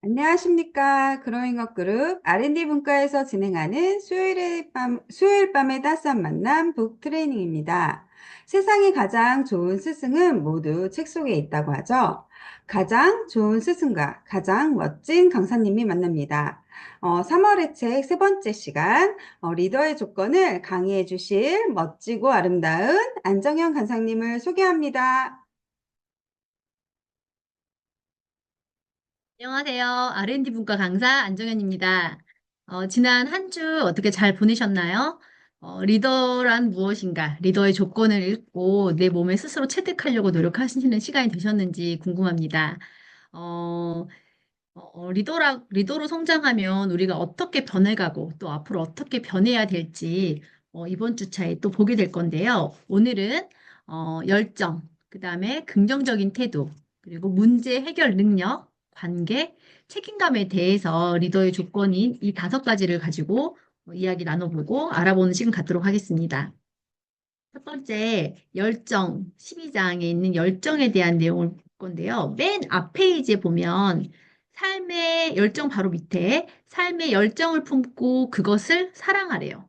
안녕하십니까. 그로잉업 그룹 R&D 분과에서 진행하는 수요일 밤의 따스한 만남 북 트레이닝입니다. 세상에 가장 좋은 스승은 모두 책 속에 있다고 하죠. 가장 좋은 스승과 가장 멋진 강사님이 만납니다. 3월의 책 세 번째 시간, 리더의 조건을 강의해 주실 멋지고 아름다운 안정현 강사님을 소개합니다. 안녕하세요. R&D 분과 강사 안정현입니다. 지난 한 주 어떻게 잘 보내셨나요? 리더란 무엇인가? 리더의 조건을 읽고 내 몸에 스스로 체득하려고 노력하시는 시간이 되셨는지 궁금합니다. 어, 리더로 성장하면 우리가 어떻게 변해가고 또 앞으로 어떻게 변해야 될지 이번 주차에 또 보게 될 건데요. 오늘은 열정, 그 다음에 긍정적인 태도, 그리고 문제 해결 능력, 관계, 책임감에 대해서 리더의 조건인 이 다섯 가지를 가지고 이야기 나눠보고 알아보는 시간 갖도록 하겠습니다. 첫 번째, 열정, 12장에 있는 열정에 대한 내용을 볼 건데요. 맨 앞 페이지에 보면 삶의 열정 바로 밑에 삶의 열정을 품고 그것을 사랑하래요.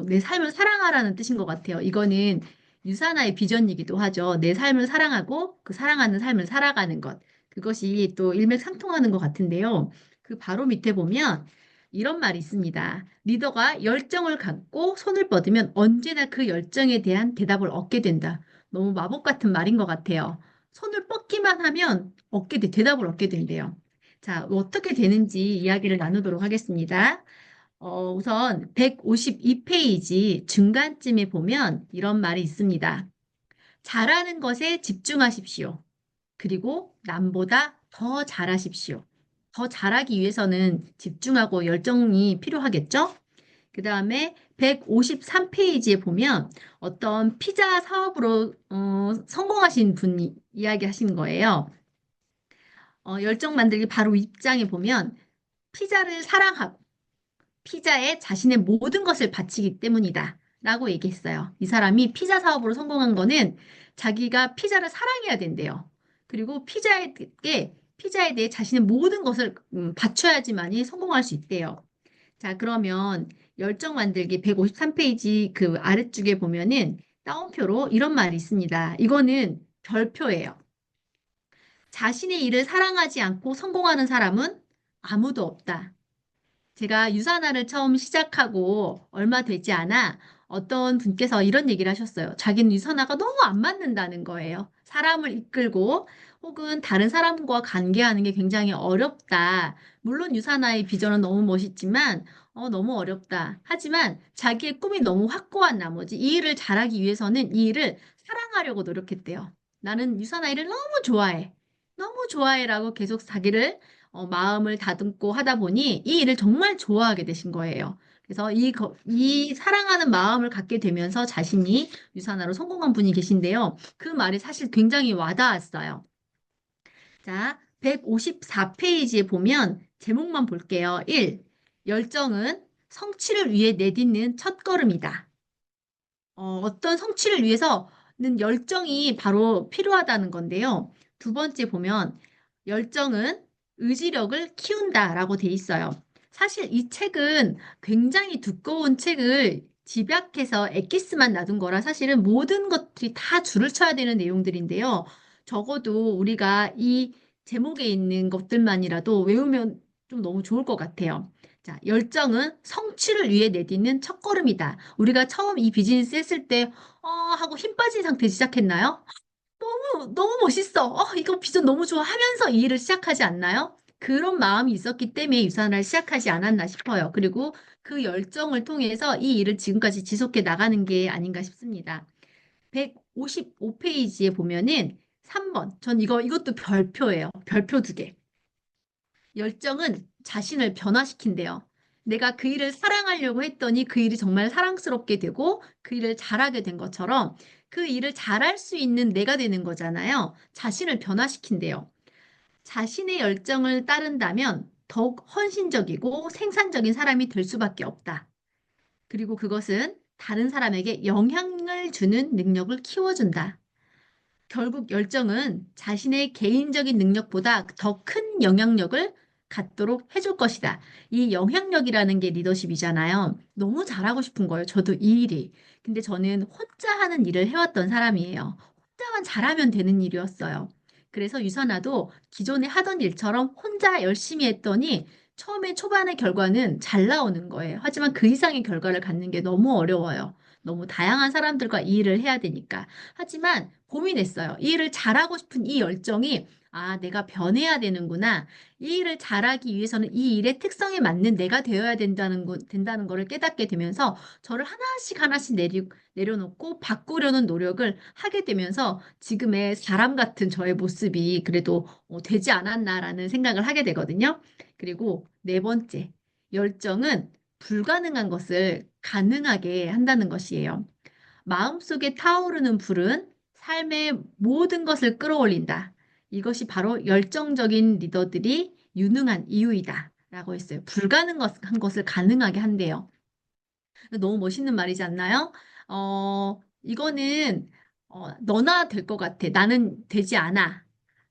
내 삶을 사랑하라는 뜻인 것 같아요. 이거는 유사나의 비전이기도 하죠. 내 삶을 사랑하고 그 사랑하는 삶을 살아가는 것. 그것이 또 일맥상통하는 것 같은데요. 그 바로 밑에 보면 이런 말이 있습니다. 리더가 열정을 갖고 손을 뻗으면 언제나 그 열정에 대한 대답을 얻게 된다. 너무 마법 같은 말인 것 같아요. 손을 뻗기만 하면 대답을 얻게 된대요. 자, 어떻게 되는지 이야기를 나누도록 하겠습니다. 우선 152페이지 중간쯤에 보면 이런 말이 있습니다. 잘하는 것에 집중하십시오. 그리고 남보다 더 잘하십시오. 더 잘하기 위해서는 집중하고 열정이 필요하겠죠? 그 다음에 153페이지에 보면 어떤 피자 사업으로 성공하신 분이 이야기하신 거예요. 열정 만들기 바로 입장에 보면 피자를 사랑하고 피자에 자신의 모든 것을 바치기 때문이다. 라고 얘기했어요. 이 사람이 피자 사업으로 성공한 거는 자기가 피자를 사랑해야 된대요. 그리고 피자에 대해 자신의 모든 것을 바쳐야지만이 성공할 수 있대요. 자, 그러면 열정 만들기 153페이지 그 아래쪽에 보면은 따옴표로 이런 말이 있습니다. 이거는 별표예요. 자신의 일을 사랑하지 않고 성공하는 사람은 아무도 없다. 제가 유산화를 처음 시작하고 얼마 되지 않아 어떤 분께서 이런 얘기를 하셨어요. 자기는 유산화가 너무 안 맞는다는 거예요. 사람을 이끌고 혹은 다른 사람과 관계하는 게 굉장히 어렵다. 물론 유산화의 비전은 너무 멋있지만 너무 어렵다. 하지만 자기의 꿈이 너무 확고한 나머지 이 일을 잘하기 위해서는 이 일을 사랑하려고 노력했대요. 나는 유산화 일을 너무 좋아해. 너무 좋아해라고 계속 자기를 마음을 다듬고 하다 보니 이 일을 정말 좋아하게 되신 거예요. 그래서 이 사랑하는 마음을 갖게 되면서 자신이 유산화로 성공한 분이 계신데요. 그 말이 사실 굉장히 와닿았어요. 자, 154페이지에 보면 제목만 볼게요. 1. 열정은 성취를 위해 내딛는 첫걸음이다. 어떤 성취를 위해서는 열정이 바로 필요하다는 건데요. 두 번째 보면 열정은 의지력을 키운다라고 돼 있어요. 사실 이 책은 굉장히 두꺼운 책을 집약해서 엑기스만 놔둔 거라 사실은 모든 것들이 다 줄을 쳐야 되는 내용들인데요. 적어도 우리가 이 제목에 있는 것들만이라도 외우면 좀 너무 좋을 것 같아요. 자, 열정은 성취를 위해 내딛는 첫걸음이다. 우리가 처음 이 비즈니스 했을 때, 하고 힘 빠진 상태에 시작했나요? 너무 멋있어. 이거 비전 너무 좋아 하면서 이 일을 시작하지 않나요? 그런 마음이 있었기 때문에 유산을 시작하지 않았나 싶어요. 그리고 그 열정을 통해서 이 일을 지금까지 지속해 나가는 게 아닌가 싶습니다. 155페이지에 보면은 3번. 전 이것도 별표예요. 별표 두 개. 열정은 자신을 변화시킨대요. 내가 그 일을 사랑하려고 했더니 그 일이 정말 사랑스럽게 되고 그 일을 잘하게 된 것처럼 그 일을 잘할 수 있는 내가 되는 거잖아요. 자신을 변화시킨대요. 자신의 열정을 따른다면 더욱 헌신적이고 생산적인 사람이 될 수밖에 없다. 그리고 그것은 다른 사람에게 영향을 주는 능력을 키워준다. 결국 열정은 자신의 개인적인 능력보다 더 큰 영향력을 갖도록 해줄 것이다. 이 영향력이라는 게 리더십이잖아요. 너무 잘하고 싶은 거예요. 저도 이 일이. 근데 저는 혼자 하는 일을 해왔던 사람이에요. 혼자만 잘하면 되는 일이었어요. 그래서 유선아도 기존에 하던 일처럼 혼자 열심히 했더니 처음에 초반의 결과는 잘 나오는 거예요. 하지만 그 이상의 결과를 갖는 게 너무 어려워요. 너무 다양한 사람들과 이 일을 해야 되니까. 하지만 고민했어요. 이 일을 잘하고 싶은 이 열정이 아, 내가 변해야 되는구나. 이 일을 잘하기 위해서는 이 일의 특성에 맞는 내가 되어야 된다는 거를 깨닫게 되면서 저를 하나씩 하나씩 내려놓고 바꾸려는 노력을 하게 되면서 지금의 사람 같은 저의 모습이 그래도 되지 않았나라는 생각을 하게 되거든요. 그리고 네 번째, 열정은 불가능한 것을 가능하게 한다는 것이에요. 마음속에 타오르는 불은 삶의 모든 것을 끌어올린다. 이것이 바로 열정적인 리더들이 유능한 이유이다. 라고 했어요. 불가능한 것을 가능하게 한대요. 너무 멋있는 말이지 않나요? 이거는 너나 될 것 같아. 나는 되지 않아.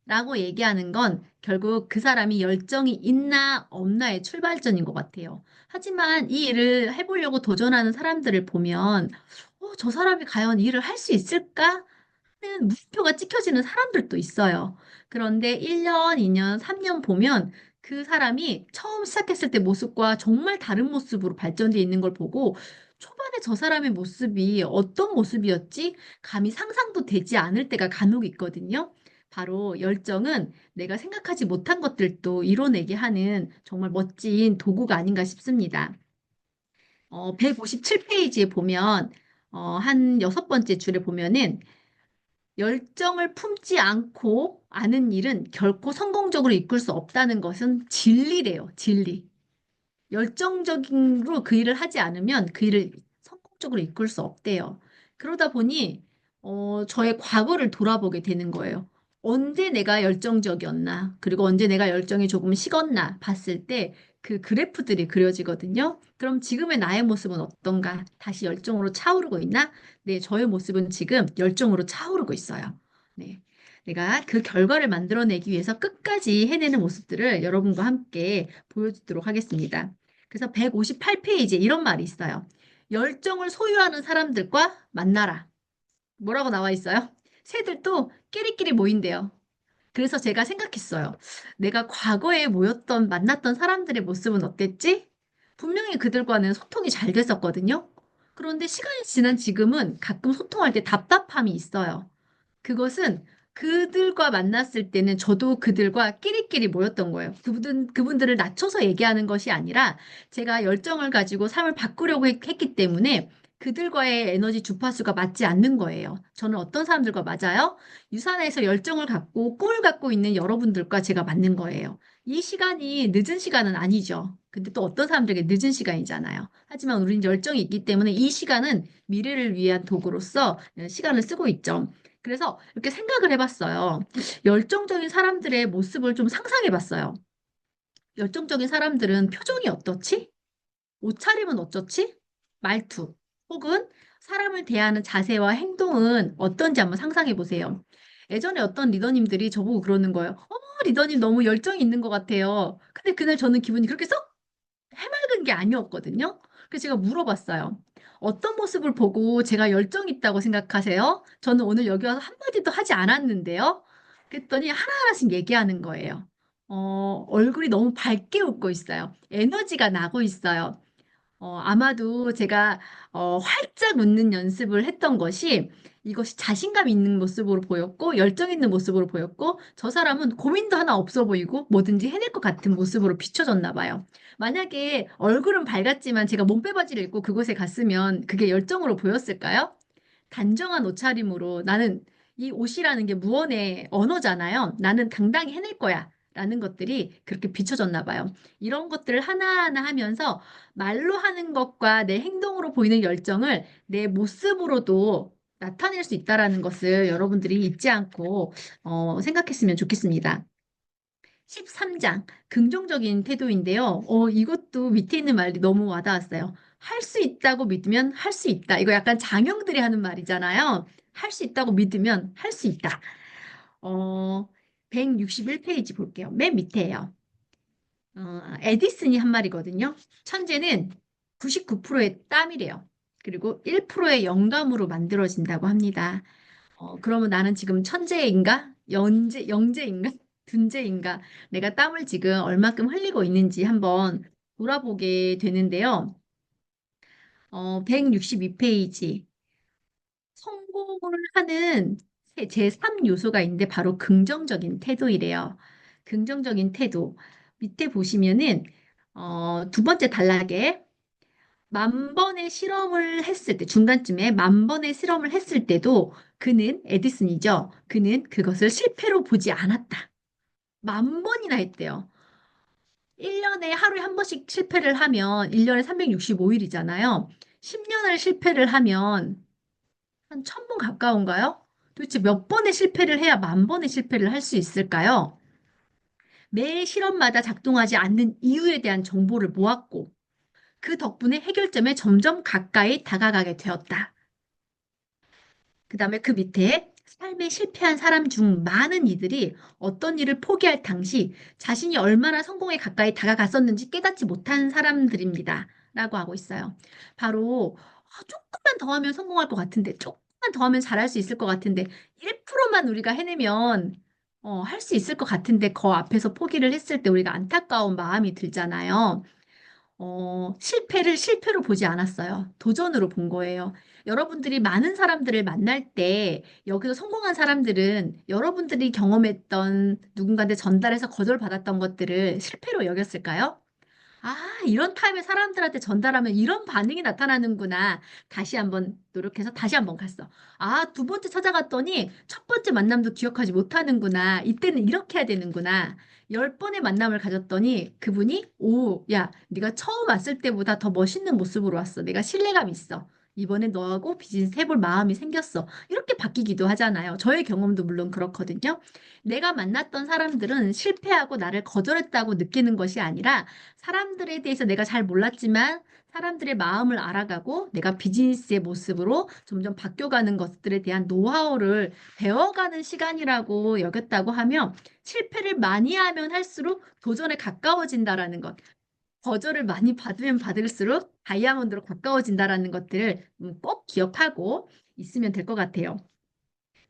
라고 얘기하는 건 결국 그 사람이 열정이 있나 없나의 출발점인 것 같아요. 하지만 이 일을 해보려고 도전하는 사람들을 보면 저 사람이 과연 이 일을 할 수 있을까? 하는 물음표가 찍혀지는 사람들도 있어요. 그런데 1년, 2년, 3년 보면 그 사람이 처음 시작했을 때 모습과 정말 다른 모습으로 발전돼 있는 걸 보고 초반에 저 사람의 모습이 어떤 모습이었지? 감히 상상도 되지 않을 때가 간혹 있거든요. 바로 열정은 내가 생각하지 못한 것들도 이뤄내게 하는 정말 멋진 도구가 아닌가 싶습니다. 157페이지에 보면 한 여섯 번째 줄에 보면은 열정을 품지 않고 아는 일은 결코 성공적으로 이끌 수 없다는 것은 진리래요, 진리. 열정적으로 그 일을 하지 않으면 그 일을 성공적으로 이끌 수 없대요. 그러다 보니 저의 과거를 돌아보게 되는 거예요. 언제 내가 열정적이었나, 그리고 언제 내가 열정이 조금 식었나 봤을 때 그 그래프들이 그려지거든요. 그럼 지금의 나의 모습은 어떤가? 다시 열정으로 차오르고 있나? 네, 저의 모습은 지금 열정으로 차오르고 있어요. 네. 내가 그 결과를 만들어내기 위해서 끝까지 해내는 모습들을 여러분과 함께 보여주도록 하겠습니다. 그래서 158페이지에 이런 말이 있어요. 열정을 소유하는 사람들과 만나라. 뭐라고 나와 있어요? 새들도 끼리끼리 모인대요. 그래서 제가 생각했어요. 내가 과거에 만났던 사람들의 모습은 어땠지? 분명히 그들과는 소통이 잘 됐었거든요. 그런데 시간이 지난 지금은 가끔 소통할 때 답답함이 있어요. 그것은 그들과 만났을 때는 저도 그들과 끼리끼리 모였던 거예요. 그분들을 낮춰서 얘기하는 것이 아니라 제가 열정을 가지고 삶을 바꾸려고 했기 때문에 그들과의 에너지 주파수가 맞지 않는 거예요. 저는 어떤 사람들과 맞아요? 유산에서 열정을 갖고 꿈을 갖고 있는 여러분들과 제가 맞는 거예요. 이 시간이 늦은 시간은 아니죠. 근데 또 어떤 사람들에게 늦은 시간이잖아요. 하지만 우리는 열정이 있기 때문에 이 시간은 미래를 위한 도구로서 시간을 쓰고 있죠. 그래서 이렇게 생각을 해봤어요. 열정적인 사람들의 모습을 좀 상상해봤어요. 열정적인 사람들은 표정이 어떻지? 옷차림은 어쩌지? 말투 혹은 사람을 대하는 자세와 행동은 어떤지 한번 상상해 보세요. 예전에 어떤 리더님들이 저보고 그러는 거예요. 어머, 리더님 너무 열정이 있는 것 같아요. 근데 그날 저는 기분이 그렇게 썩 해맑은 게 아니었거든요. 그래서 제가 물어봤어요. 어떤 모습을 보고 제가 열정 있다고 생각하세요? 저는 오늘 여기 와서 한마디도 하지 않았는데요. 그랬더니 하나하나씩 얘기하는 거예요. 얼굴이 너무 밝게 웃고 있어요. 에너지가 나고 있어요. 아마도 제가 활짝 웃는 연습을 했던 것이 이것이 자신감 있는 모습으로 보였고 열정 있는 모습으로 보였고 저 사람은 고민도 하나 없어 보이고 뭐든지 해낼 것 같은 모습으로 비춰졌나 봐요. 만약에 얼굴은 밝았지만 제가 몸빼바지를 입고 그곳에 갔으면 그게 열정으로 보였을까요? 단정한 옷차림으로 나는 이 옷이라는 게 무언의 언어잖아요. 나는 당당히 해낼 거야. 라는 것들이 그렇게 비춰졌나 봐요. 이런 것들을 하나하나 하면서 말로 하는 것과 내 행동으로 보이는 열정을 내 모습으로도 나타낼 수 있다라는 것을 여러분들이 잊지 않고 생각했으면 좋겠습니다. 13장, 긍정적인 태도인데요. 이것도 밑에 있는 말이 너무 와닿았어요. 할 수 있다고 믿으면 할 수 있다. 이거 약간 장형들이 하는 말이잖아요. 할 수 있다고 믿으면 할 수 있다. 어, 161페이지 볼게요. 맨 밑에요. 에디슨이 한 말이거든요. 천재는 99%의 땀이래요. 그리고 1%의 영감으로 만들어진다고 합니다. 그러면 나는 지금 천재인가? 영재인가? 둔재인가? 내가 땀을 지금 얼마큼 흘리고 있는지 한번 돌아보게 되는데요. 162페이지. 성공을 하는 제3 요소가 있는데 바로 긍정적인 태도이래요. 긍정적인 태도. 밑에 보시면은 두 번째 단락에 만 번의 실험을 했을 때, 중간쯤에 만 번의 실험을 했을 때도 그는, 에디슨이죠. 그는 그것을 실패로 보지 않았다. 만 번이나 했대요. 1년에 하루에 한 번씩 실패를 하면 1년에 365일이잖아요. 10년을 실패를 하면 한 1000번 가까운가요? 도대체 몇 번의 실패를 해야 만 번의 실패를 할 수 있을까요? 매 실험마다 작동하지 않는 이유에 대한 정보를 모았고, 그 덕분에 해결점에 점점 가까이 다가가게 되었다. 그 다음에 그 밑에 삶에 실패한 사람 중 많은 이들이 어떤 일을 포기할 당시 자신이 얼마나 성공에 가까이 다가갔었는지 깨닫지 못한 사람들입니다. 라고 하고 있어요. 바로 조금만 더 하면 성공할 것 같은데, 조금만 더 하면 잘할 수 있을 것 같은데, 1%만 우리가 해내면 할 수 있을 것 같은데, 그 앞에서 포기를 했을 때 우리가 안타까운 마음이 들잖아요. 실패를 실패로 보지 않았어요. 도전으로 본 거예요. 여러분들이 많은 사람들을 만날 때 여기서 성공한 사람들은 여러분들이 경험했던 누군가한테 전달해서 거절받았던 것들을 실패로 여겼을까요? 아, 이런 타입의 사람들한테 전달하면 이런 반응이 나타나는구나. 다시 한번 노력해서 다시 한번 갔어. 아, 두 번째 찾아갔더니 첫 번째 만남도 기억하지 못하는구나. 이때는 이렇게 해야 되는구나. 10번의 만남을 가졌더니 그분이 오, 야, 네가 처음 왔을 때보다 더 멋있는 모습으로 왔어. 내가 신뢰감 있어. 이번에 너하고 비즈니스 해볼 마음이 생겼어. 이렇게 바뀌기도 하잖아요. 저의 경험도 물론 그렇거든요. 내가 만났던 사람들은 실패하고 나를 거절했다고 느끼는 것이 아니라 사람들에 대해서 내가 잘 몰랐지만 사람들의 마음을 알아가고 내가 비즈니스의 모습으로 점점 바뀌어가는 것들에 대한 노하우를 배워가는 시간이라고 여겼다고 하면 실패를 많이 하면 할수록 도전에 가까워진다라는 것, 거절을 많이 받으면 받을수록 다이아몬드로 가까워진다라는 것들을 꼭 기억하고 있으면 될 것 같아요.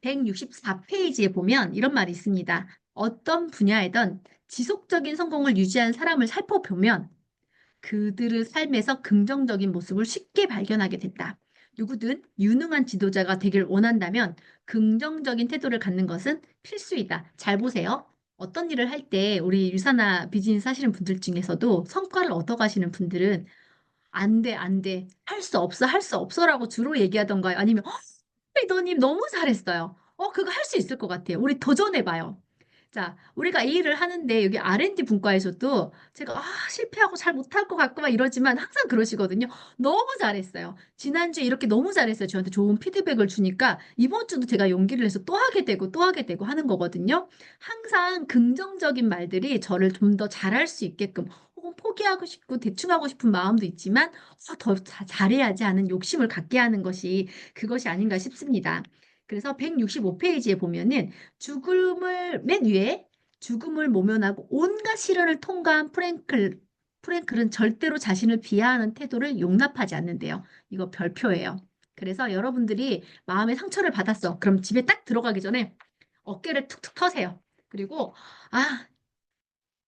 164페이지에 보면 이런 말이 있습니다. 어떤 분야에든 지속적인 성공을 유지한 사람을 살펴보면 그들의 삶에서 긍정적인 모습을 쉽게 발견하게 된다. 누구든 유능한 지도자가 되길 원한다면 긍정적인 태도를 갖는 것은 필수이다. 잘 보세요. 어떤 일을 할 때 우리 유사나 비즈니스 하시는 분들 중에서도 성과를 얻어가시는 분들은 안 돼, 안 돼. 할 수 없어, 할 수 없어라고 주로 얘기하던가요? 아니면 리더님 너무 잘했어요. 그거 할 수 있을 것 같아요. 우리 도전해봐요. 자, 우리가 이 일을 하는데 여기 R&D 분과에서도 제가 실패하고 잘 못할 것 같고 막 이러지만 항상 그러시거든요. 너무 잘했어요. 지난주에 이렇게 너무 잘했어요. 저한테 좋은 피드백을 주니까 이번 주도 제가 용기를 내서 또 하게 되고 또 하게 되고 하는 거거든요. 항상 긍정적인 말들이 저를 좀 더 잘할 수 있게끔 혹은 포기하고 싶고 대충 하고 싶은 마음도 있지만 더 잘해야지 하는 욕심을 갖게 하는 것이 그것이 아닌가 싶습니다. 그래서 165페이지에 보면은 맨 위에 죽음을 모면하고 온갖 시련을 통과한 프랭클은 절대로 자신을 비하하는 태도를 용납하지 않는데요. 이거 별표예요. 그래서 여러분들이 마음의 상처를 받았어. 그럼 집에 딱 들어가기 전에 어깨를 툭툭 터세요. 그리고 아,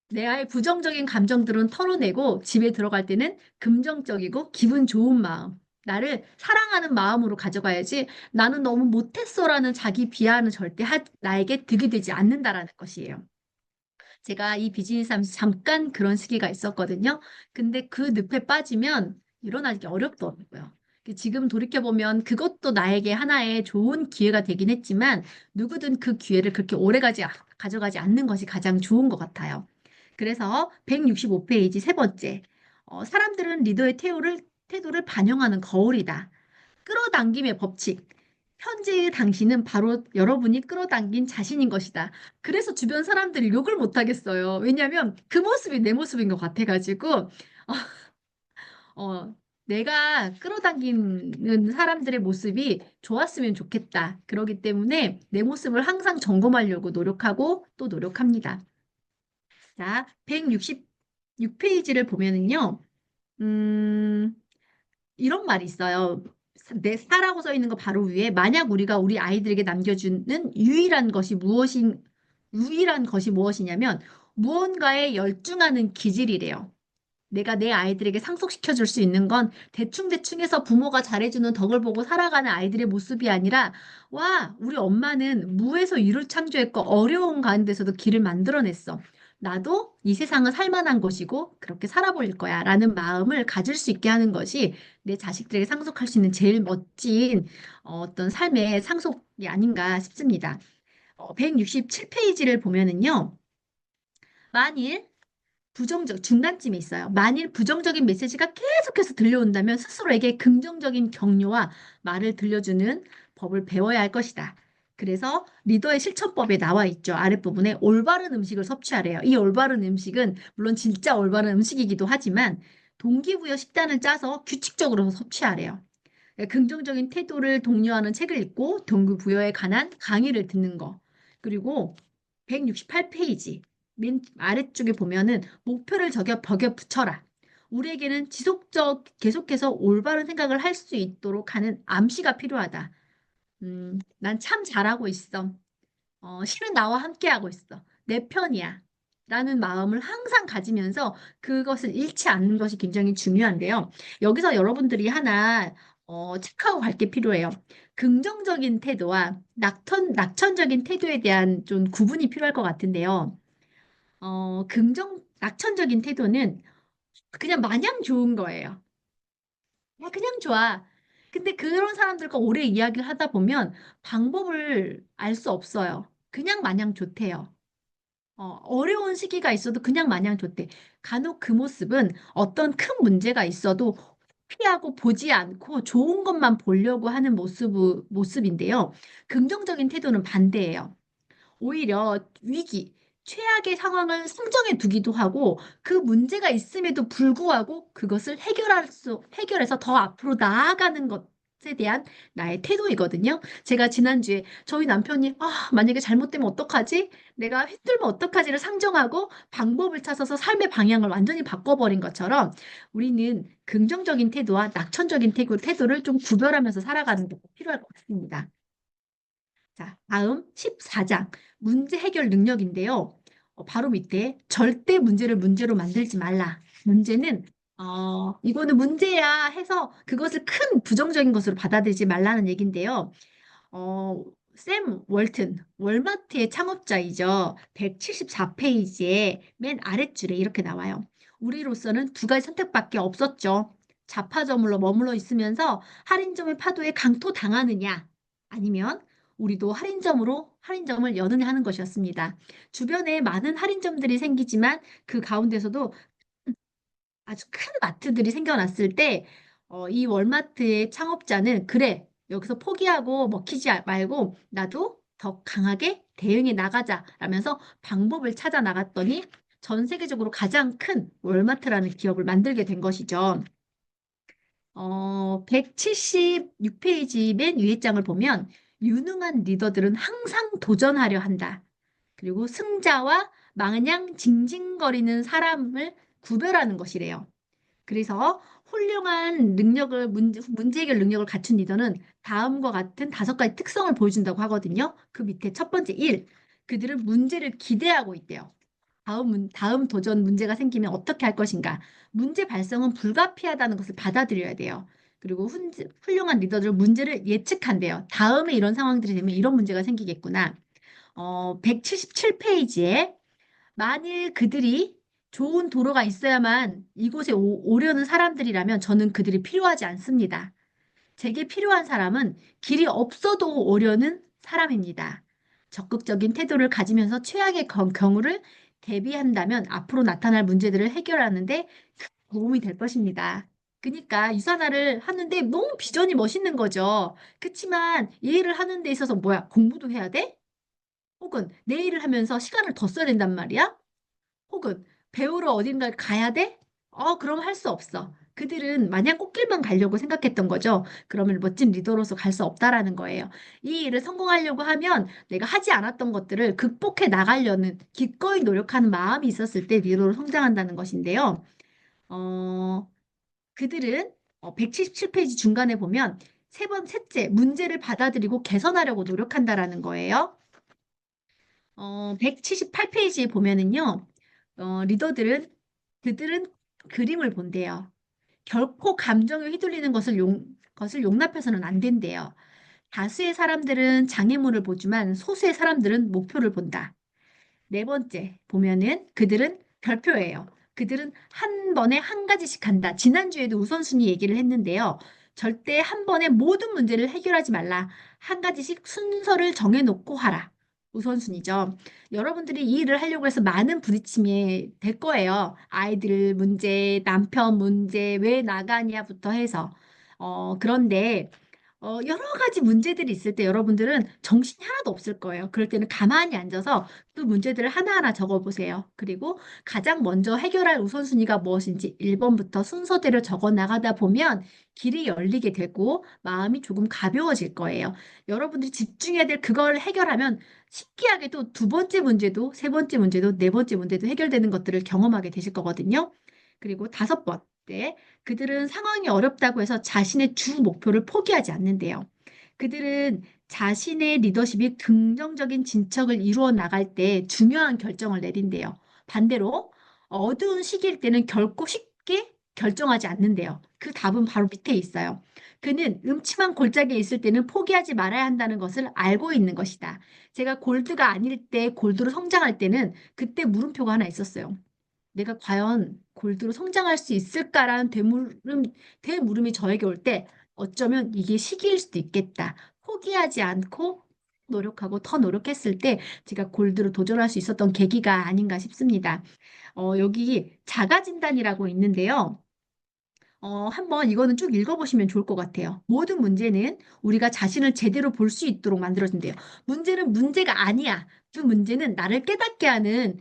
내 아의 부정적인 감정들은 털어내고 집에 들어갈 때는 긍정적이고 기분 좋은 마음, 나를 사랑하는 마음으로 가져가야지 나는 너무 못했어라는 자기 비하는 절대 나에게 득이 되지 않는다라는 것이에요. 제가 이 비즈니스 하면서 잠깐 그런 시기가 있었거든요. 근데 그 늪에 빠지면 일어나기 어렵더라고요. 지금 돌이켜보면 그것도 나에게 하나의 좋은 기회가 되긴 했지만 누구든 그 기회를 그렇게 가져가지 않는 것이 가장 좋은 것 같아요. 그래서 165페이지 세 번째. 사람들은 리더의 태도를 반영하는 거울이다. 끌어당김의 법칙. 현재의 당신은 바로 여러분이 끌어당긴 자신인 것이다. 그래서 주변 사람들이 욕을 못 하겠어요. 왜냐하면 그 모습이 내 모습인 것 같아가지고, 어, 내가 끌어당기는 사람들의 모습이 좋았으면 좋겠다. 그러기 때문에 내 모습을 항상 점검하려고 노력하고 또 노력합니다. 자, 166페이지를 보면은요, 음, 이런 말이 있어요. 내 사라고 써 있는 거 바로 위에 만약 우리가 우리 아이들에게 남겨주는 유일한 것이 무엇이냐면 무언가에 열중하는 기질이래요. 내가 내 아이들에게 상속시켜 줄 수 있는 건 대충대충해서 부모가 잘해주는 덕을 보고 살아가는 아이들의 모습이 아니라, 와, 우리 엄마는 무에서 유를 창조했고 어려운 가운데서도 길을 만들어냈어. 나도 이 세상은 살만한 곳이고 그렇게 살아볼 거야 라는 마음을 가질 수 있게 하는 것이 내 자식들에게 상속할 수 있는 제일 멋진 어떤 삶의 상속이 아닌가 싶습니다. 167페이지를 보면은요. 만일 중간쯤에 있어요. 만일 부정적인 메시지가 계속해서 들려온다면 스스로에게 긍정적인 격려와 말을 들려주는 법을 배워야 할 것이다. 그래서 리더의 실천법에 나와 있죠. 아랫부분에 올바른 음식을 섭취하래요. 이 올바른 음식은 물론 진짜 올바른 음식이기도 하지만 동기부여 식단을 짜서 규칙적으로 섭취하래요. 긍정적인 태도를 독려하는 책을 읽고 동기부여에 관한 강의를 듣는 거. 그리고 168페이지 맨 아래쪽에 보면은 목표를 저겨 벽에 붙여라. 우리에게는 계속해서 올바른 생각을 할 수 있도록 하는 암시가 필요하다. 난 참 잘하고 있어. 실은 나와 함께하고 있어. 내 편이야. 라는 마음을 항상 가지면서 그것을 잃지 않는 것이 굉장히 중요한데요. 여기서 여러분들이 하나 체크하고 갈 게 필요해요. 긍정적인 태도와 낙천적인 태도에 대한 좀 구분이 필요할 것 같은데요. 낙천적인 태도는 그냥 마냥 좋은 거예요. 그냥 좋아. 근데 그런 사람들과 오래 이야기를 하다 보면 방법을 알 수 없어요. 그냥 마냥 좋대요. 어려운 시기가 있어도 그냥 마냥 좋대. 간혹 그 모습은 어떤 큰 문제가 있어도 피하고 보지 않고 좋은 것만 보려고 하는 모습인데요. 긍정적인 태도는 반대예요. 오히려 최악의 상황을 상정해 두기도 하고 그 문제가 있음에도 불구하고 그것을 해결해서 더 앞으로 나아가는 것에 대한 나의 태도이거든요. 제가 지난주에 저희 남편이 만약에 잘못되면 어떡하지? 내가 휘둘면 어떡하지를 상정하고 방법을 찾아서 삶의 방향을 완전히 바꿔버린 것처럼 우리는 긍정적인 태도와 낙천적인 태도를 좀 구별하면서 살아가는 게 필요할 것 같습니다. 자, 다음 14장 문제 해결 능력인데요. 바로 밑에 절대 문제를 문제로 만들지 말라. 문제는 이거는 문제야 해서 그것을 큰 부정적인 것으로 받아들이지 말라는 얘긴데요. 어, 샘 월튼, 월마트의 창업자이죠. 174페이지에 맨 아랫줄에 이렇게 나와요. 우리로서는 두 가지 선택밖에 없었죠. 자파점으로 머물러 있으면서 할인점의 파도에 강토당하느냐, 아니면 우리도 할인점을 여느냐 하는 것이었습니다. 주변에 많은 할인점들이 생기지만 그 가운데서도 아주 큰 마트들이 생겨났을 때, 이 월마트의 창업자는 그래, 여기서 포기하고 먹히지 말고 나도 더 강하게 대응해 나가자 라면서 방법을 찾아 나갔더니 전 세계적으로 가장 큰 월마트라는 기업을 만들게 된 것이죠. 176페이지 맨 위에 장을 보면 유능한 리더들은 항상 도전하려 한다. 그리고 승자와 마냥 징징거리는 사람을 구별하는 것이래요. 그래서 훌륭한 문제 해결 능력을 갖춘 리더는 다음과 같은 5가지 특성을 보여준다고 하거든요. 그 밑에 첫 번째 1, 그들은 문제를 기대하고 있대요. 다음 도전 문제가 생기면 어떻게 할 것인가? 문제 발생은 불가피하다는 것을 받아들여야 돼요. 그리고 훌륭한 리더들은 문제를 예측한대요. 다음에 이런 상황들이 되면 이런 문제가 생기겠구나. 177페이지에 만일 그들이 좋은 도로가 있어야만 이곳에 오려는 사람들이라면 저는 그들이 필요하지 않습니다. 제게 필요한 사람은 길이 없어도 오려는 사람입니다. 적극적인 태도를 가지면서 최악의 경우를 대비한다면 앞으로 나타날 문제들을 해결하는데 큰 도움이 될 것입니다. 그러니까 유산화를 하는데 너무 비전이 멋있는 거죠. 그렇지만 이 일을 하는 데 있어서 뭐야? 공부도 해야 돼? 혹은 내 일을 하면서 시간을 더 써야 된단 말이야? 혹은 배우러 어딘가를 가야 돼? 그럼 할 수 없어. 그들은 마냥 꽃길만 가려고 생각했던 거죠. 그러면 멋진 리더로서 갈 수 없다라는 거예요. 이 일을 성공하려고 하면 내가 하지 않았던 것들을 극복해 나가려는 기꺼이 노력하는 마음이 있었을 때 리더로 성장한다는 것인데요. 어, 그들은 177페이지 중간에 보면 셋째, 문제를 받아들이고 개선하려고 노력한다라는 거예요. 178페이지에 보면은요, 리더들은 그들은 그림을 본대요. 결코 감정에 휘둘리는 것을 용납해서는 안 된대요. 다수의 사람들은 장애물을 보지만 소수의 사람들은 목표를 본다. 네 번째 보면은 그들은 별표예요. 그들은 한 번에 한 가지씩 한다. 지난주에도 우선순위 얘기를 했는데요. 절대 한 번에 모든 문제를 해결하지 말라. 한 가지씩 순서를 정해놓고 하라. 우선순위죠. 여러분들이 이 일을 하려고 해서 많은 부딪힘이 될 거예요. 아이들 문제, 남편 문제, 왜 나가냐부터 해서. 그런데 여러 가지 문제들이 있을 때 여러분들은 정신이 하나도 없을 거예요. 그럴 때는 가만히 앉아서 그 문제들을 하나하나 적어보세요. 그리고 가장 먼저 해결할 우선순위가 무엇인지 1번부터 순서대로 적어 나가다 보면 길이 열리게 되고 마음이 조금 가벼워질 거예요. 여러분들이 집중해야 될 그걸 해결하면 신기하게도 두 번째 문제도, 세 번째 문제도, 네 번째 문제도 해결되는 것들을 경험하게 되실 거거든요. 그리고 다섯 번째, 그들은 상황이 어렵다고 해서 자신의 주 목표를 포기하지 않는데요. 그들은 자신의 리더십이 긍정적인 진척을 이루어 나갈 때 중요한 결정을 내린대요. 반대로 어두운 시기일 때는 결코 쉽게 결정하지 않는데요. 그 답은 바로 밑에 있어요. 그는 음침한 골짜기에 있을 때는 포기하지 말아야 한다는 것을 알고 있는 것이다. 제가 골드가 아닐 때 골드로 성장할 때는 그때 물음표가 하나 있었어요. 내가 과연 골드로 성장할 수 있을까라는 대물음이 저에게 올 때 어쩌면 이게 시기일 수도 있겠다. 포기하지 않고 노력하고 더 노력했을 때 제가 골드로 도전할 수 있었던 계기가 아닌가 싶습니다. 여기 자가 진단이라고 있는데요. 한번 이거는 쭉 읽어보시면 좋을 것 같아요. 모든 문제는 우리가 자신을 제대로 볼 수 있도록 만들어준대요. 문제는 문제가 아니야. 그 문제는 나를 깨닫게 하는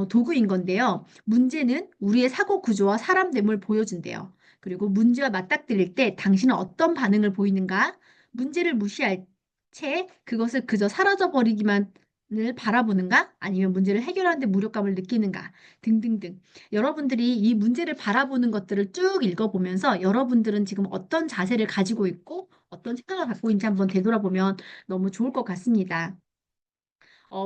도구인 건데요. 문제는 우리의 사고 구조와 사람됨을 보여준대요. 그리고 문제와 맞닥뜨릴 때 당신은 어떤 반응을 보이는가? 문제를 무시할 채 그것을 그저 사라져버리기만을 바라보는가? 아니면 문제를 해결하는 데 무력감을 느끼는가? 등등등. 여러분들이 이 문제를 바라보는 것들을 쭉 읽어보면서 여러분들은 지금 어떤 자세를 가지고 있고 어떤 생각을 갖고 있는지 한번 되돌아보면 너무 좋을 것 같습니다.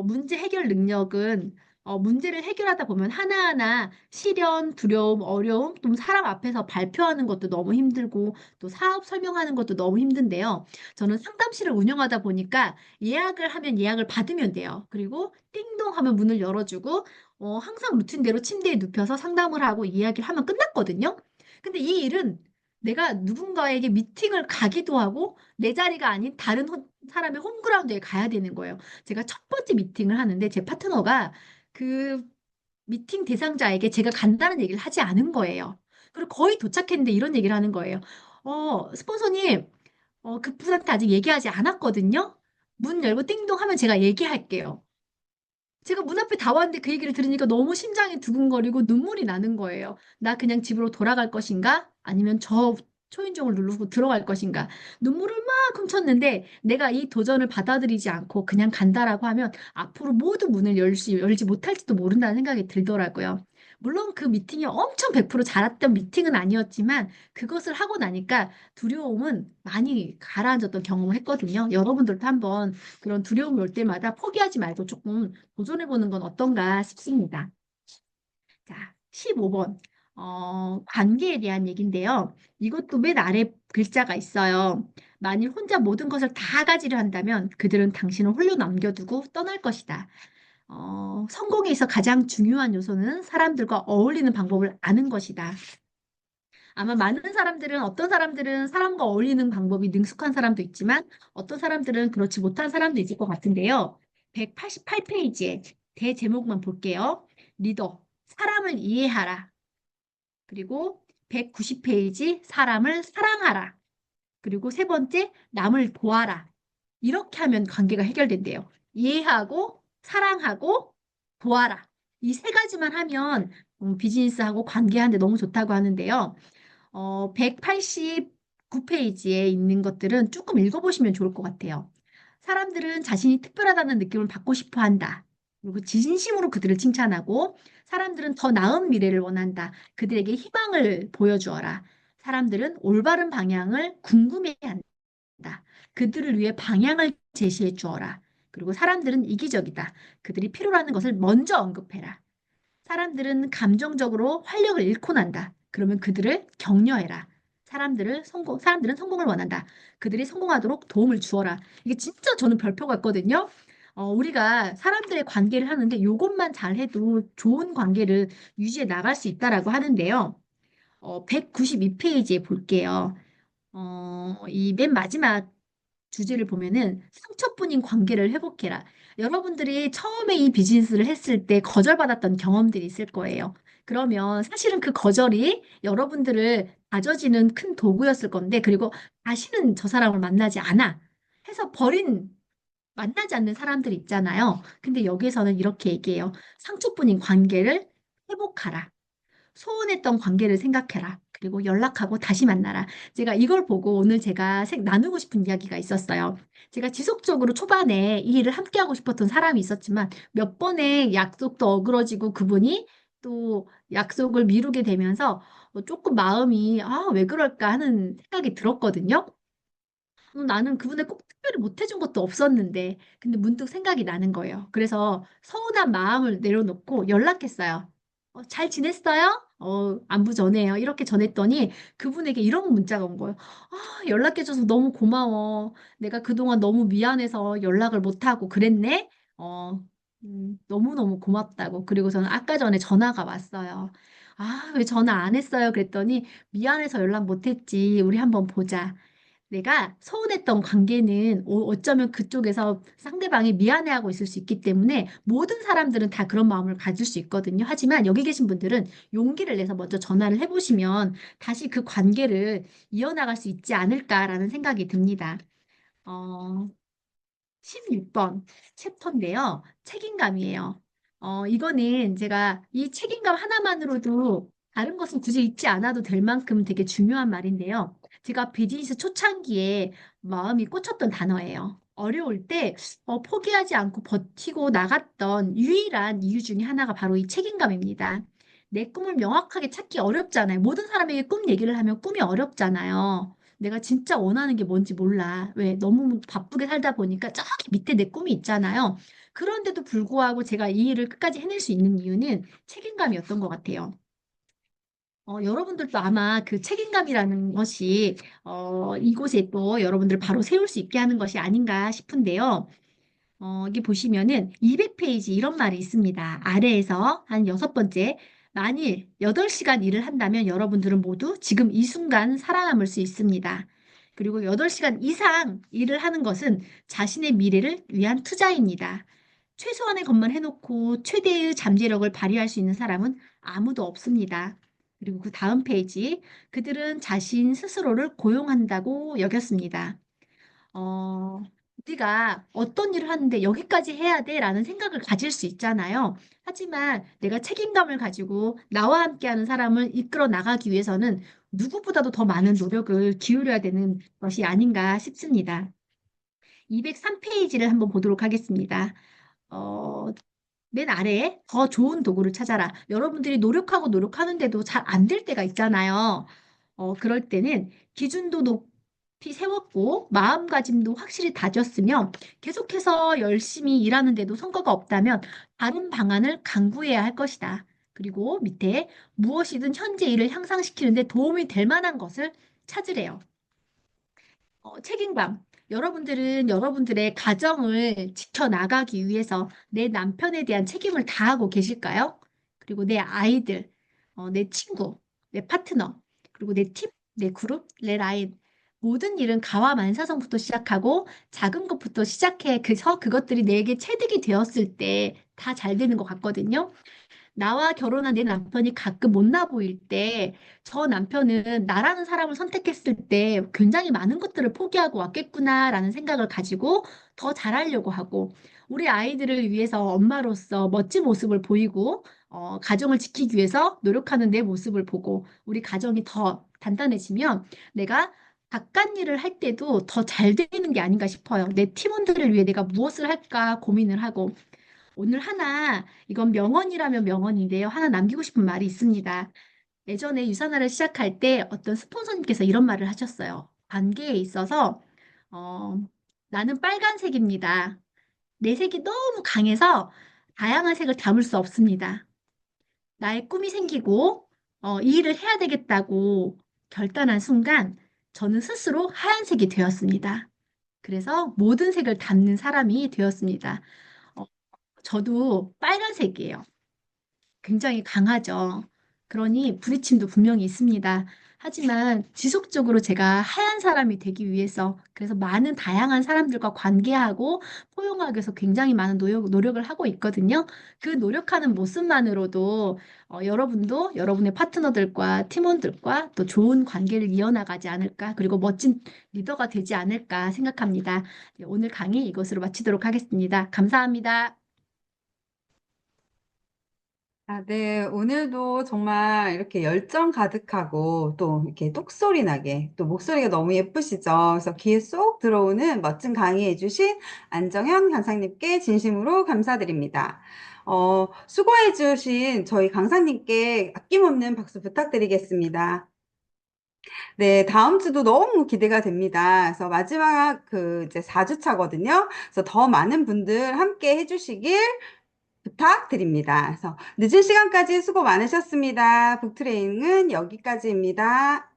문제 해결 능력은 문제를 해결하다 보면 하나하나 시련, 두려움, 어려움, 또 사람 앞에서 발표하는 것도 너무 힘들고 또 사업 설명하는 것도 너무 힘든데요. 저는 상담실을 운영하다 보니까 예약을 하면 예약을 받으면 돼요. 그리고 띵동 하면 문을 열어주고 항상 루틴대로 침대에 눕혀서 상담을 하고 이야기를 하면 끝났거든요. 근데 이 일은 내가 누군가에게 미팅을 가기도 하고 내 자리가 아닌 다른 사람의 홈그라운드에 가야 되는 거예요. 제가 첫 번째 미팅을 하는데 제 파트너가 그 미팅 대상자에게 제가 간다는 얘기를 하지 않은 거예요. 그리고 거의 도착했는데 이런 얘기를 하는 거예요. 스폰서님, 그분한테 아직 얘기하지 않았거든요. 문 열고 띵동 하면 제가 얘기할게요. 제가 문 앞에 다 왔는데 그 얘기를 들으니까 너무 심장이 두근거리고 눈물이 나는 거예요. 나 그냥 집으로 돌아갈 것인가? 아니면 저 초인종을 누르고 들어갈 것인가? 눈물을 막 훔쳤는데 내가 이 도전을 받아들이지 않고 그냥 간다라고 하면 앞으로 모든 문을 열지 못할지도 모른다는 생각이 들더라고요. 물론 그 미팅이 엄청 100% 잘했던 미팅은 아니었지만 그것을 하고 나니까 두려움은 많이 가라앉았던 경험을 했거든요. 여러분들도 한번 그런 두려움이 올 때마다 포기하지 말고 조금 도전해보는 건 어떤가 싶습니다. 자, 15번. 관계에 대한 얘기인데요. 이것도 맨 아래 글자가 있어요. 만일 혼자 모든 것을 다 가지려 한다면 그들은 당신을 홀로 남겨두고 떠날 것이다. 성공에 있어 가장 중요한 요소는 사람들과 어울리는 방법을 아는 것이다. 아마 많은 사람들은 어떤 사람들은 사람과 어울리는 방법이 능숙한 사람도 있지만 어떤 사람들은 그렇지 못한 사람도 있을 것 같은데요. 188페이지에 대제목만 볼게요. 리더, 사람을 이해하라. 그리고 190페이지 사람을 사랑하라. 그리고 세 번째 남을 도와라. 이렇게 하면 관계가 해결된대요. 이해하고 사랑하고 도와라. 이 세 가지만 하면 비즈니스하고 관계하는데 너무 좋다고 하는데요. 189페이지에 있는 것들은 조금 읽어보시면 좋을 것 같아요. 사람들은 자신이 특별하다는 느낌을 받고 싶어 한다. 그리고 진심으로 그들을 칭찬하고, 사람들은 더 나은 미래를 원한다. 그들에게 희망을 보여주어라. 사람들은 올바른 방향을 궁금해한다. 그들을 위해 방향을 제시해 주어라. 그리고 사람들은 이기적이다. 그들이 필요로 하는 것을 먼저 언급해라. 사람들은 감정적으로 활력을 잃고 난다. 그러면 그들을 격려해라. 사람들은 성공을 원한다. 그들이 성공하도록 도움을 주어라. 이게 진짜 저는 별표 같거든요. 우리가 사람들의 관계를 하는데 이것만 잘해도 좋은 관계를 유지해 나갈 수 있다라고 하는데요. 192페이지에 볼게요. 이 맨 마지막 주제를 보면은 상처뿐인 관계를 회복해라. 여러분들이 처음에 이 비즈니스를 했을 때 거절받았던 경험들이 있을 거예요. 그러면 사실은 그 거절이 여러분들을 다져지는 큰 도구였을 건데, 그리고 다시는 저 사람을 만나지 않아. 해서 만나지 않는 사람들이 있잖아요. 근데 여기에서는 이렇게 얘기해요. 상처뿐인 관계를 회복하라. 소원했던 관계를 생각해라. 그리고 연락하고 다시 만나라. 제가 이걸 보고 오늘 제가 나누고 싶은 이야기가 있었어요. 제가 지속적으로 초반에 이 일을 함께 하고 싶었던 사람이 있었지만 몇 번의 약속도 어그러지고 그분이 또 약속을 미루게 되면서 조금 마음이 왜 그럴까 하는 생각이 들었거든요. 나는 그분을 꼭 특별히 못해준 것도 없었는데, 근데 문득 생각이 나는 거예요. 그래서 서운한 마음을 내려놓고 연락했어요. 잘 지냈어요? 안부 전해요. 이렇게 전했더니 그분에게 이런 문자가 온 거예요. 연락해줘서 너무 고마워. 내가 그동안 너무 미안해서 연락을 못하고 그랬네? 너무너무 고맙다고. 그리고 저는 아까 전에 전화가 왔어요. 왜 전화 안 했어요? 그랬더니 미안해서 연락 못했지. 우리 한번 보자. 내가 서운했던 관계는 어쩌면 그쪽에서 상대방이 미안해하고 있을 수 있기 때문에 모든 사람들은 다 그런 마음을 가질 수 있거든요. 하지만 여기 계신 분들은 용기를 내서 먼저 전화를 해보시면 다시 그 관계를 이어나갈 수 있지 않을까라는 생각이 듭니다. 어, 16번 챕터인데요. 책임감이에요. 이거는 제가 이 책임감 하나만으로도 다른 것은 굳이 잊지 않아도 될 만큼 되게 중요한 말인데요. 제가 비즈니스 초창기에 마음이 꽂혔던 단어예요. 어려울 때 포기하지 않고 버티고 나갔던 유일한 이유 중에 하나가 바로 이 책임감입니다. 내 꿈을 명확하게 찾기 어렵잖아요. 모든 사람에게 꿈 얘기를 하면 꿈이 어렵잖아요. 내가 진짜 원하는 게 뭔지 몰라. 왜? 너무 바쁘게 살다 보니까 저기 밑에 내 꿈이 있잖아요. 그런데도 불구하고 제가 이 일을 끝까지 해낼 수 있는 이유는 책임감이었던 것 같아요. 여러분들도 아마 그 책임감이라는 것이 이곳에 또 여러분들 바로 세울 수 있게 하는 것이 아닌가 싶은데요. 여기 보시면은 200페이지 이런 말이 있습니다. 아래에서 한 여섯 번째. 만일 8시간 일을 한다면 여러분들은 모두 지금 이 순간 살아남을 수 있습니다. 그리고 8시간 이상 일을 하는 것은 자신의 미래를 위한 투자입니다. 최소한의 것만 해놓고 최대의 잠재력을 발휘할 수 있는 사람은 아무도 없습니다. 그리고 그 다음 페이지. 그들은 자신 스스로를 고용한다고 여겼습니다. 어, 우리가 어떤 일을 하는데 여기까지 해야 돼? 라는 생각을 가질 수 있잖아요. 하지만 내가 책임감을 가지고 나와 함께하는 사람을 이끌어 나가기 위해서는 누구보다도 더 많은 노력을 기울여야 되는 것이 아닌가 싶습니다. 203페이지를 한번 보도록 하겠습니다. 어, 맨 아래에 더 좋은 도구를 찾아라. 여러분들이 노력하고 노력하는데도 잘 안 될 때가 있잖아요. 그럴 때는 기준도 높이 세웠고 마음가짐도 확실히 다졌으며 계속해서 열심히 일하는데도 성과가 없다면 다른 방안을 강구해야 할 것이다. 그리고 밑에 무엇이든 현재 일을 향상시키는데 도움이 될 만한 것을 찾으래요. 책임감. 여러분들은 여러분들의 가정을 지켜나가기 위해서 내 남편에 대한 책임을 다하고 계실까요? 그리고 내 아이들, 내 친구, 내 파트너, 그리고 내 팀, 내 그룹, 내 라인. 모든 일은 가와만사성부터 시작하고 작은 것부터 시작해. 그래서 그것들이 내게 체득이 되었을 때 다 잘 되는 것 같거든요. 나와 결혼한 내 남편이 가끔 못나 보일 때, 저 남편은 나라는 사람을 선택했을 때 굉장히 많은 것들을 포기하고 왔겠구나라는 생각을 가지고 더 잘하려고 하고, 우리 아이들을 위해서 엄마로서 멋진 모습을 보이고, 가정을 지키기 위해서 노력하는 내 모습을 보고 우리 가정이 더 단단해지면 내가 바깥 일을 할 때도 더 잘 되는 게 아닌가 싶어요. 내 팀원들을 위해 내가 무엇을 할까 고민을 하고 오늘 하나 이건 명언이라면 명언인데요. 하나 남기고 싶은 말이 있습니다. 예전에 유산화를 시작할 때 어떤 스폰서님께서 이런 말을 하셨어요. 관계에 있어서 어, 나는 빨간색입니다. 내 색이 너무 강해서 다양한 색을 담을 수 없습니다. 나의 꿈이 생기고 이 일을 해야 되겠다고 결단한 순간 저는 스스로 하얀색이 되었습니다. 그래서 모든 색을 담는 사람이 되었습니다. 어, 저도 빨간색이에요. 굉장히 강하죠. 그러니 부딪힘도 분명히 있습니다. 하지만 지속적으로 제가 하얀 사람이 되기 위해서 그래서 많은 다양한 사람들과 관계하고 포용하기 위해서 굉장히 많은 노력을 하고 있거든요. 그 노력하는 모습만으로도 여러분도 여러분의 파트너들과 팀원들과 또 좋은 관계를 이어나가지 않을까, 그리고 멋진 리더가 되지 않을까 생각합니다. 네, 오늘 강의 이것으로 마치도록 하겠습니다. 감사합니다. 아, 네. 오늘도 정말 이렇게 열정 가득하고 또 이렇게 똑소리 나게 또 목소리가 너무 예쁘시죠? 그래서 귀에 쏙 들어오는 멋진 강의 해주신 안정현 강사님께 진심으로 감사드립니다. 수고해주신 저희 강사님께 아낌없는 박수 부탁드리겠습니다. 네, 다음 주도 너무 기대가 됩니다. 그래서 마지막 그 이제 4주차거든요. 그래서 더 많은 분들 함께 해주시길 부탁드립니다. 그래서 늦은 시간까지 수고 많으셨습니다. 북트레이닝은 여기까지입니다.